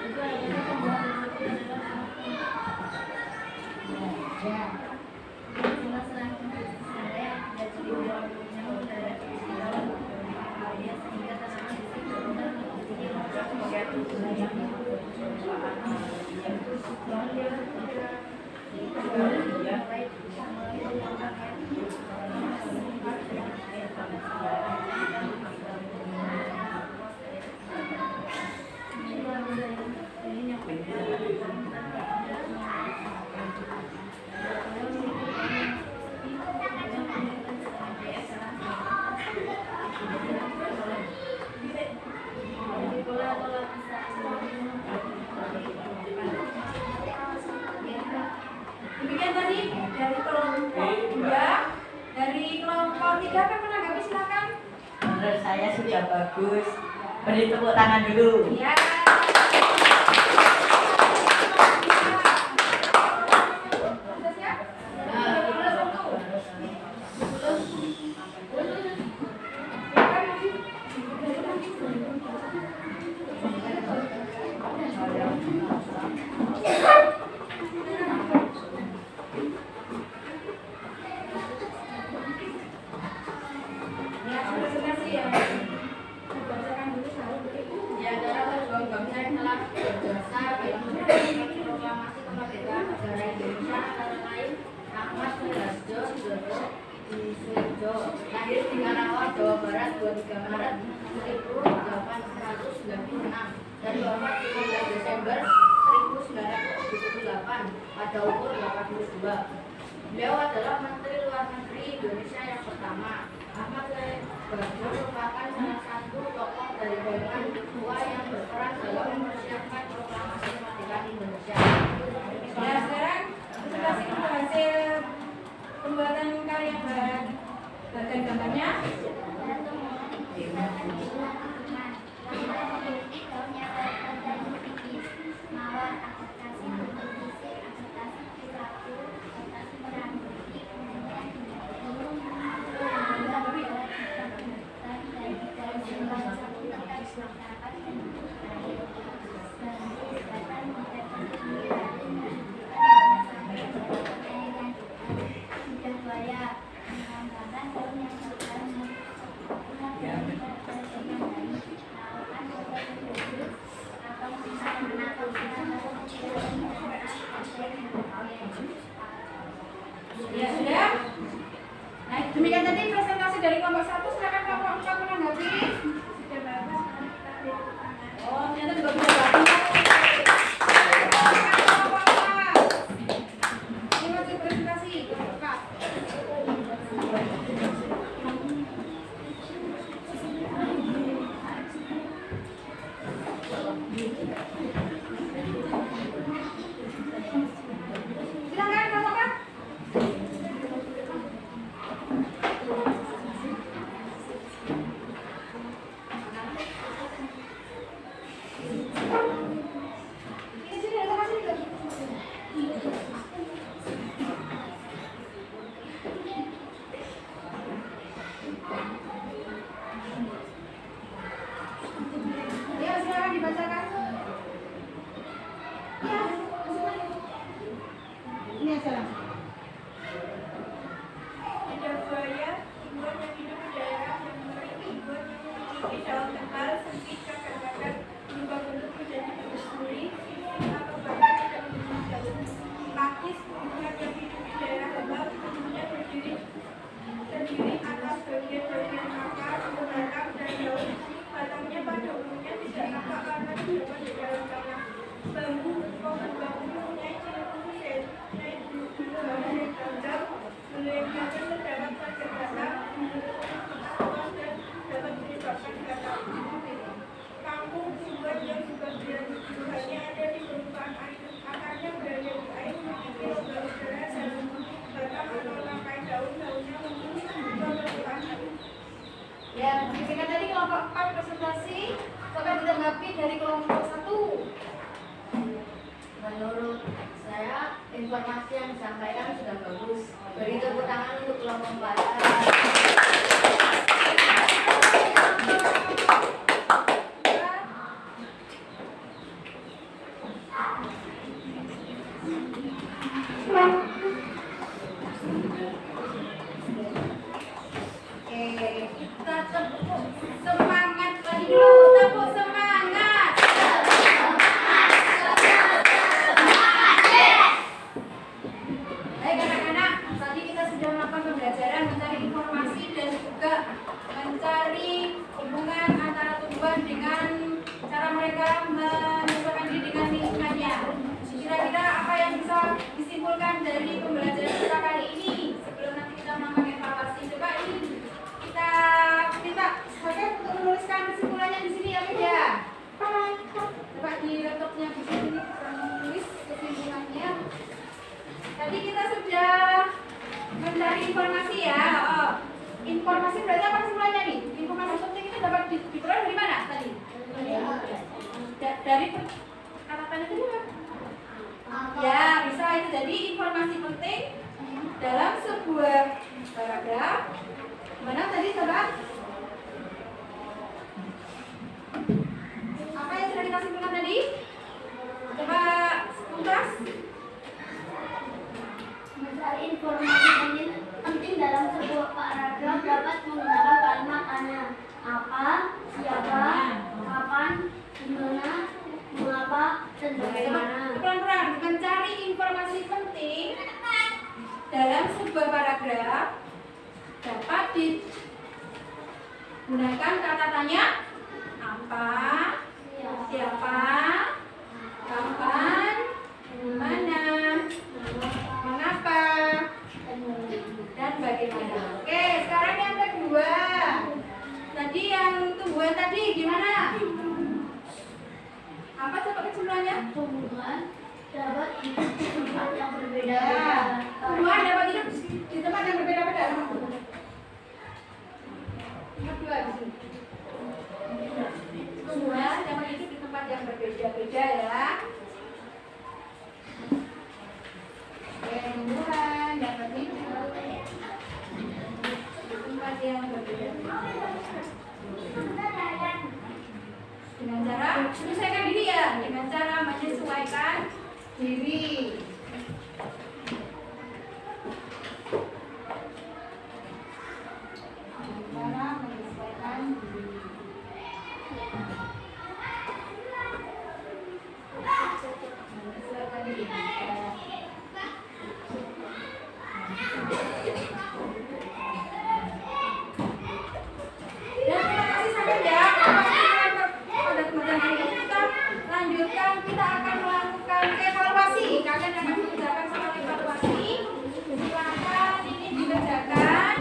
Itu adalah tumbuhan tersebut adalah selain ada yang tidak ciri yang berada di dalam dia sehingga tanaman di situ benar menjadi Demikian tadi dari kelompok 2. Dari kelompok 3 apa menanggapi, silakan. Menurut saya sudah bagus. Beri tepuk tangan dulu. Ya. Sudah siap? Ya, sudah selesai ya. Bacakan dulu baru berikut. Ya, adalah pejuang bangsa yang telah berjasa dalam memperjuangkan proklamasi kemerdekaan negara Indonesia antara lain Ahmad Subarjo Sujoyo, lahir di Karawang, Jawa Barat 23 Maret 1896 dan wafat 15 Desember 1978 pada umur 82. Beliau adalah Menteri Luar Negeri Indonesia yang pertama. Ahmad Subarjo merupakan salah satu tokoh dari golongan kedua yang berperan dalam mempersiapkan proklamasi kemerdekaan Indonesia. Ya, sekarang presentasi untuk hasil pembuatan karya bagan gambarnya. Ya sudah. Nah, demikian tadi presentasi dari kelompok 1. Silakan kelompok 4 menanggapi. Sudah bagus. tebal, sempit, kadang-kadang berubah bentuk menjadi berduri atau bahkan tidak memiliki daun. Pakis tumbuhan yang hidup di daerah tebal umumnya berdiri sendiri atas bagian-bagian akar, batang, dan daun. Batangnya pada umumnya tidak nampak karena terdapat di dalam tanah. Bambu, pohon bambu mempunyai ciri khusus yaitu bulu yang tajam, bulu yang tajam terdapat pada batang, bulu luas dan dapat menyebabkan gatal. Kangkung, tumbuhan yang sebagian buluhannya ada di permukaan air, akarnya berada di air, memiliki lubang udara dan batang atau rangkai daun-daunnya membusuk ke permukaan air. Ya, singkat tadi kelompok 4 presentasi akan ditanggapi dari kelompok 1. Menurut saya informasi yang disampaikan sudah bagus. Beri tepuk tangan untuk kelompok 4. Kita tepuk semangat lagi dulu, tepuk semangat. Baik anak-anak, tadi kita sudah melakukan pembelajaran mencari informasi dan juga mencari hubungan antara tumbuhan dengan cara mereka menyesuaikan diri dengan lingkungannya. Kira-kira apa yang bisa disimpulkan dari pembelajaran kita kali ini? Sebelum nanti kita melakukan evaluasi, coba ini kita minta kalian untuk menuliskan kesimpulannya di sini ya, beda. Coba di laptopnya di sini kita menulis kesimpulannya. Tadi kita sudah mencari informasi ya. Oh, informasi berarti apa kesimpulannya nih? Informasi penting itu dapat diperoleh dari mana tadi? Dari kata-kata itu apa? Ya, bisa itu jadi informasi penting dalam sebuah paragraf. Mana tadi coba? Apa yang sudah kita simpulkan tadi? Coba tuntas. Mencari informasi penting dalam sebuah paragraf dapat menggunakan kalimat ana. Apa, siapa, kapan, di mana, mengapa, dan bagaimana. Pelan-pelan, mencari informasi penting dalam sebuah paragraf dapat digunakan kata tanya apa, siapa, kapan, di mana, mengapa, dan bagaimana. Oke, sekarang yang kedua. Tadi yang tumbuhan tadi gimana? Apa coba kesimpulannya? Tumbuhan dapat hidup di tempat yang berbeda. Ya, tumbuhan dapat hidup di tempat yang berbeda-beda. Ingat dua di sini. Tumbuhan dapat hidup di tempat yang berbeda-beda ya. Tumbuhan dapat hidup di tempat yang berbeda-beda. Dengan cara menyesuaikan diri ya, dengan cara menyesuaikan diri. Cara menyesuaikan diri. Menyesuaikan diri. Dan terima kasih sampai ya. Pada kesempatan hari ini kita lanjutkan, kita akan melakukan evaluasi. Kalian akan mengerjakan soal evaluasi. Silakan ini dikerjakan.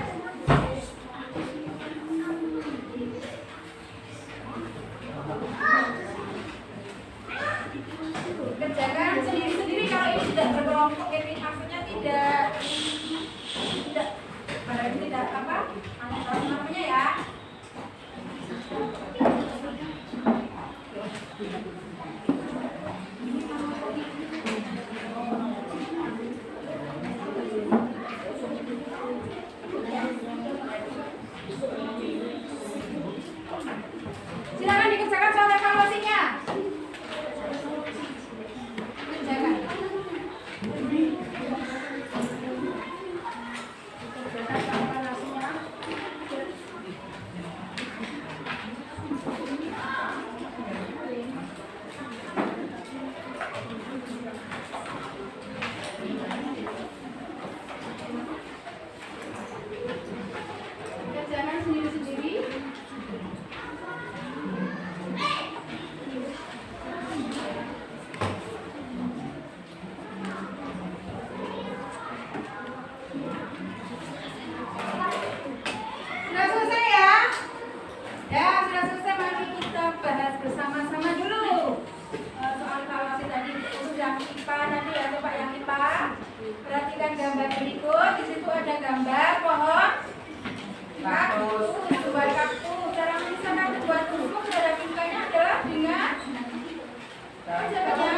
Kerjakan sendiri-sendiri kalau ini tidak berkelompok, ini maksudnya tidak apa? Namanya ya. Silakan dikerjakan soal evaluasinya. Kerjakan. Kerjakan soal evaluasinya. Perhatikan gambar berikut. Di situ ada gambar pohon kaktus, buah kaktus. Cara memisahkan kaktus buah tumbuh dari tingkahnya adalah dengan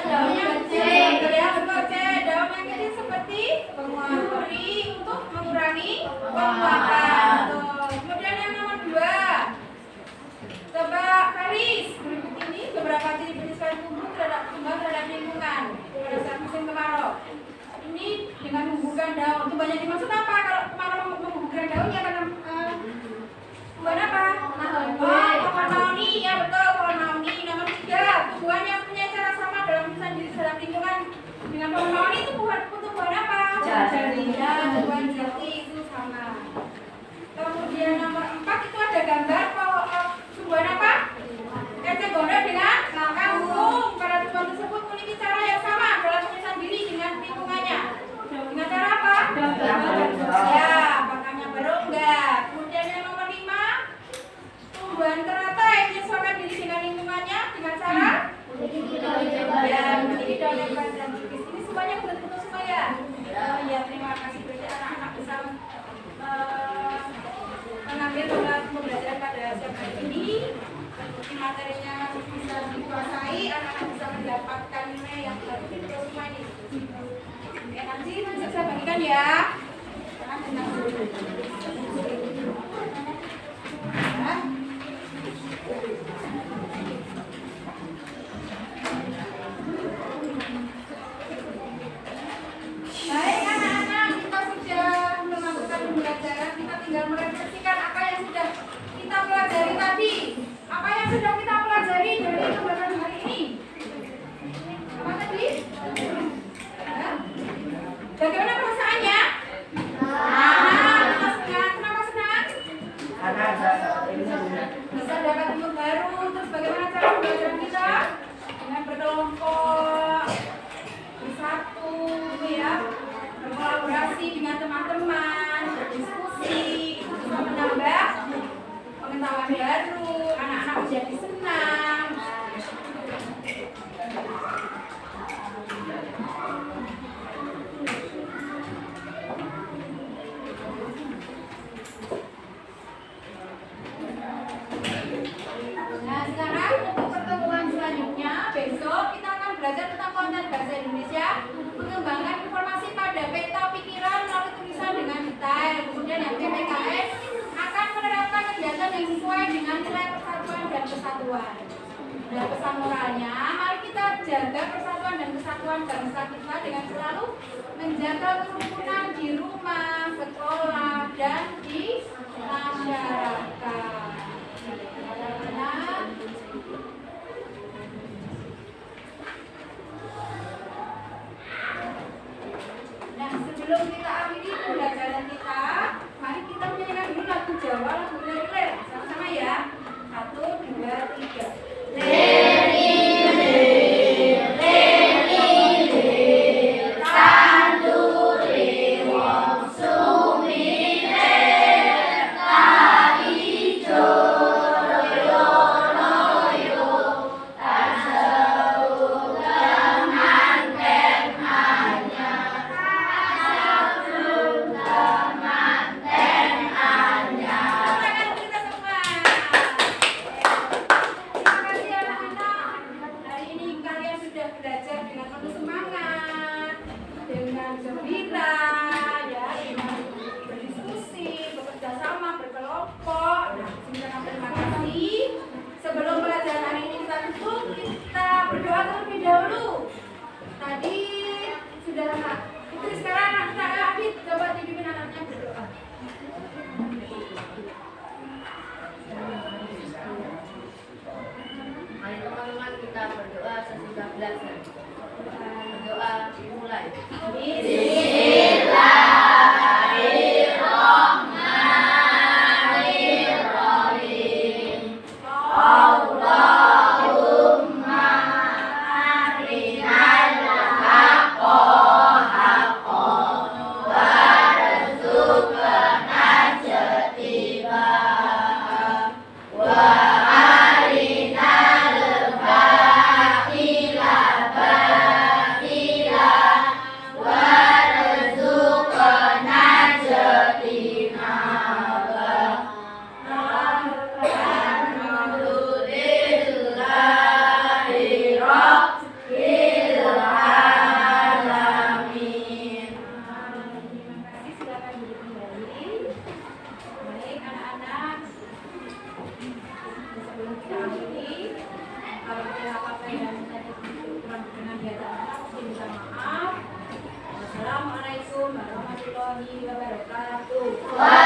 daunnya kecil, ya betul C. Daun yang kecil seperti peri untuk mengurangi penguapan. Kemudian yang nomor 2, coba Karis berikut ini beberapa ciri penyesuaian tumbuh terhadap lingkungan pada saat musim kemarau. Ini dengan menggugurkan daun. Tumbuhannya dimaksud apa? Kalau kemarau menggugurkan daun ya karena tumbuhan apa? Pohon mahoni, ya betul pohon mahoni. Nomor 3, tumbuhan yang punya cara sama dalam menyusun diri terhadap lingkungan dengan pohon mahoni itu tumbuhan apa? Jati. Ya, tumbuhan jati itu sama. Kemudian nomor 4 itu ada gambar tumbuhan apa? Eceng gondok dengan kangkung. Para tumbuhan tersebut memiliki cara yang sama dalam menyusun diri dengan lingkungannya. Dengan cara apa? Ya, batangnya berongga. Kemudian yang nomor 5, tumbuhan teratai menyesuaikan diri dengan lingkungannya dengan cara ya memiliki daun yang lebar dan tipis. Ini semuanya betul-betul semua ya. Oh ya, terima kasih. Berarti anak-anak bisa mengambil pembelajaran pada siang hari ini. Materinya bisa dikuasai, anak-anak bisa mendapatkan nilai yang bagus itu semua ini. Oke, nanti saya bagikan ya. Jangan tenang dulu. Baik anak-anak, kita sudah melakukan pembelajaran, kita tinggal merefleksikan apa yang sudah kita pelajari tadi. Apa yang sudah kita pelajari dari pembelajaran hari ini? Apa tadi? Ya. Bagaimana perasaannya? Senang. Kenapa senang? Bisa dapat ilmu baru. Terus bagaimana cara pembelajaran kita? Dengan berkelompok, bersatu, ya, berkolaborasi dengan teman-teman, berdiskusi, itu bisa menambah pengetahuan baru, anak-anak menjadi senang. Nah, sekarang untuk pertemuan selanjutnya besok kita akan belajar tentang konten bahasa Indonesia, mengembangkan informasi pada peta pikiran melalui tulisan dengan detail. Kemudian yang PPKS akan menerapkan kegiatan yang sesuai dengan nilai persatuan dan kesatuan. Nah, pesan moralnya, mari kita jaga persatuan dan kesatuan bangsa kita dengan selalu menjaga kerukunan di rumah, sekolah, dan di masyarakat. Nah, sebelum kita akhiri pembelajaran kita, mari kita menyanyikan dulu lagu Jawa, lagu Lele. Sama-sama ya. 1, 2, 3. Mari teman-teman kita berdoa sesudah belajar. Berdoa dimulai. Bismillahirrahmanirrahim. Allahumma arinal haqqa haqqan warzuqna ittiba'ahu wa arinal batila batila wa warahmatullahi wabarakatuh.